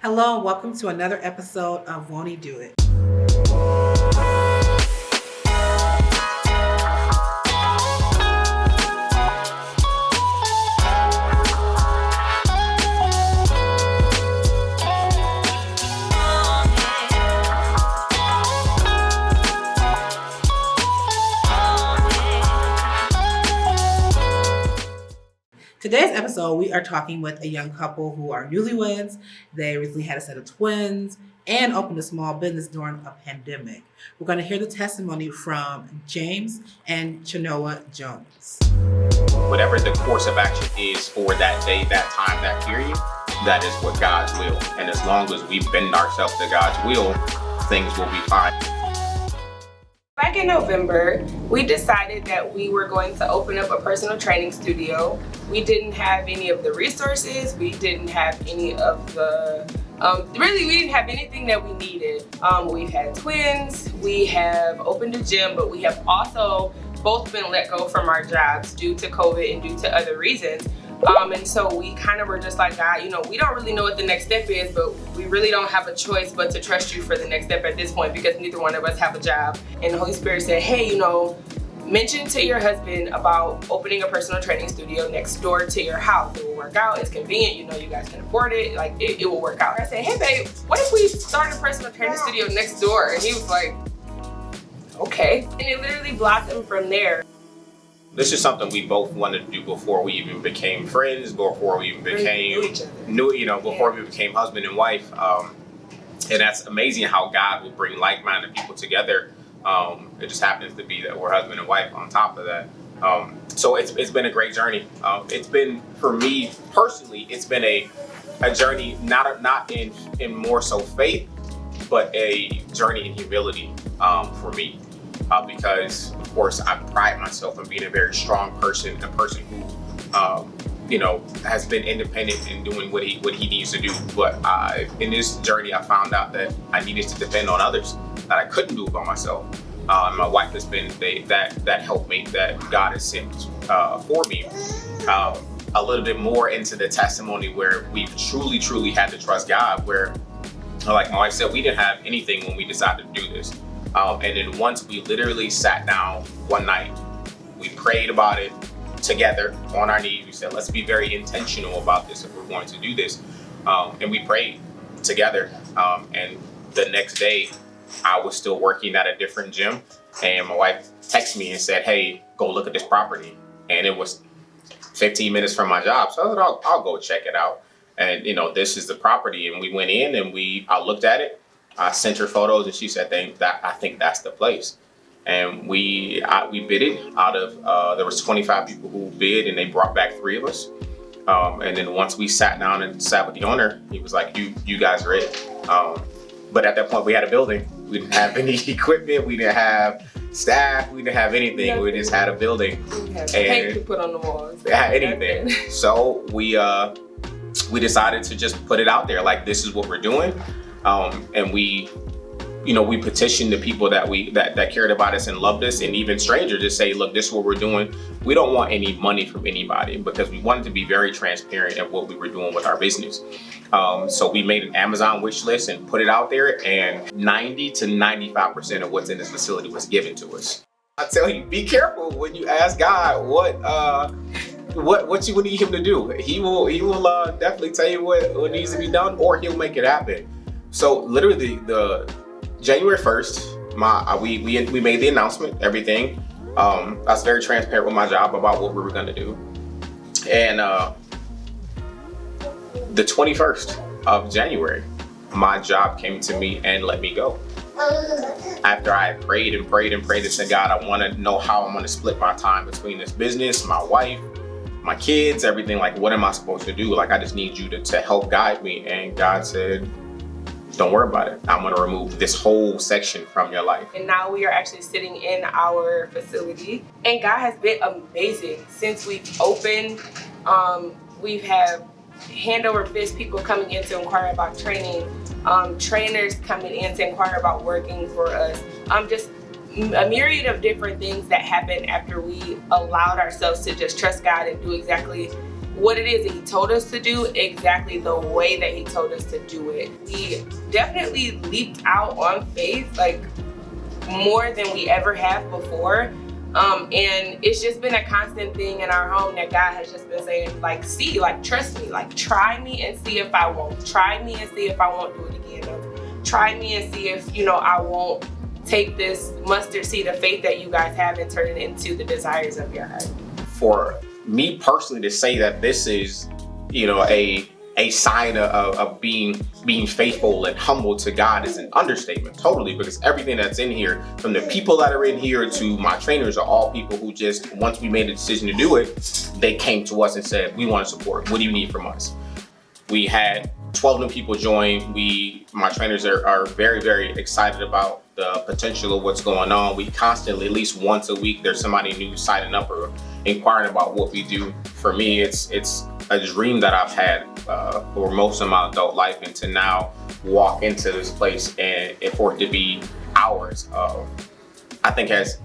Hello and welcome to another episode of Won't He Do It? Today's episode, we are talking with a young couple who are newlyweds. They recently had a set of twins and opened a small business during a pandemic. We're going to hear the testimony from James and Chenoa Jones. Whatever the course of action is for that day, that time, that period, that is what God's will. And as long as we bend ourselves to God's will, things will be fine. Back in November, we decided that we were going to open up a personal training studio. We didn't have any of the resources. We didn't have any of the, we didn't have anything that we needed. We've had twins, we have opened a gym, but we have also both been let go from our jobs due to COVID and due to other reasons. And so we kind of were just like, God, we don't really know what the next step is, but we really don't have a choice but to trust you for the next step at this point because neither one of us have a job. And the Holy Spirit said, hey, mention to your husband about opening a personal training studio next door to your house. It will work out. It's convenient. You guys can afford it. Like, it will work out. I said, hey, babe, what if we start a personal training studio next door? And he was like, okay. And it literally blossomed from there. This is something we both wanted to do before we even became friends, before we even became before we became husband and wife. And that's amazing how God will bring like-minded people together. It just happens to be that we're husband and wife on top of that. So it's been a great journey. It's been, for me personally, it's been a journey not in more so faith, but a journey in humility for me. Because of course I pride myself in being a very strong person, a person who has been independent in doing what he needs to do. But in this journey, I found out that I needed to depend on others, that I couldn't do it by myself. My wife has been that helpmate that God has sent for me. A little bit more into the testimony where we've truly had to trust God, where, like my wife said, we didn't have anything when we decided to do this. And then once we literally sat down one night, we prayed about it together on our knees. We said, let's be very intentional about this if we're going to do this. And we prayed together. And the next day, I was still working at a different gym. And my wife texted me and said, hey, go look at this property. And it was 15 minutes from my job. So I thought, I'll go check it out. And, this is the property. And we went in and I looked at it. I sent her photos and she said, I think that's the place. And we bid it out of, there was 25 people who bid and they brought back 3 of us. And then once we sat down and sat with the owner, he was like, you guys are it. But at that point we had a building. We didn't have any equipment. We didn't have staff. We didn't have anything. We just had a building. We had paint to put on the walls. Yeah, anything. So we decided to just put it out there. Like, this is what we're doing. And we petitioned the people that cared about us and loved us, and even strangers, to say, look, this is what we're doing. We don't want any money from anybody, because we wanted to be very transparent at what we were doing with our business. So we made an Amazon wish list and put it out there, and 90 to 95% of what's in this facility was given to us. I tell you, be careful when you ask God what you need him to do. He will definitely tell you what needs to be done, or he'll make it happen. So literally the January 1st, we made the announcement, everything. I was very transparent with my job about what we were gonna do. And the 21st of January, my job came to me and let me go. After I prayed and said, God, I wanna know how I'm gonna split my time between this business, my wife, my kids, everything. Like, what am I supposed to do? Like, I just need you to help guide me. And God said, don't worry about it. I'm going to remove this whole section from your life. And now we are actually sitting in our facility. And God has been amazing. Since we've opened, we've had hand over fist people coming in to inquire about training, trainers coming in to inquire about working for us. Just a myriad of different things that happened after we allowed ourselves to just trust God and do exactly what it is that he told us to do exactly the way that he told us to do it. We definitely leaped out on faith, like more than we ever have before. And it's just been a constant thing in our home that God has just been saying, like, see, like, trust me, like, try me and see if I won't. Try me and see if I won't do it again. Or try me and see if, I won't take this mustard seed of faith that you guys have and turn it into the desires of your heart. For me personally to say that this is, a sign of being faithful and humble to God is an understatement, totally, because everything that's in here, from the people that are in here to my trainers, are all people who just, once we made a decision to do it, they came to us and said, we want to support. What do you need from us? We had 12 new people join. My trainers are very, very excited about the potential of what's going on. We constantly, at least once a week, there's somebody new signing up or inquiring about what we do. For me, it's a dream that I've had for most of my adult life, and to now walk into this place and for it to be ours, I think has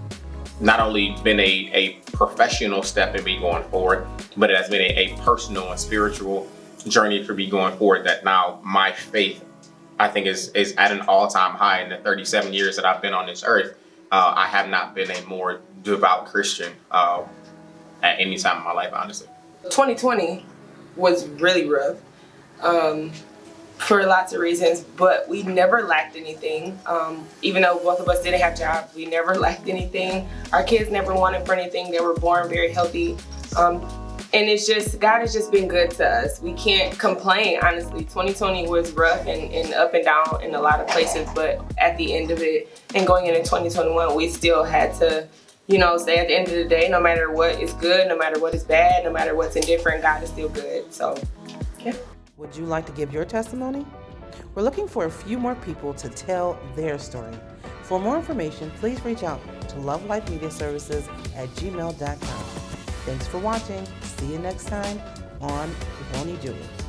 not only been a professional step in me going forward, but it has been a personal and spiritual journey for me going forward, that now my faith, I think, is at an all-time high. In the 37 years that I've been on this earth, I have not been a more devout Christian at any time in my life, honestly. 2020 was really rough for lots of reasons, but we never lacked anything. Even though both of us didn't have jobs, we never lacked anything. Our kids never wanted for anything. They were born very healthy. And it's just, God has just been good to us. We can't complain, honestly. 2020 was rough and up and down in a lot of places, but at the end of it and going into 2021, we still had to, say at the end of the day, no matter what is good, no matter what is bad, no matter what's indifferent, God is still good. So, yeah. Would you like to give your testimony? We're looking for a few more people to tell their story. For more information, please reach out to lovelifemediaservices@gmail.com. Thanks for watching. See you next time on Won't He Do It?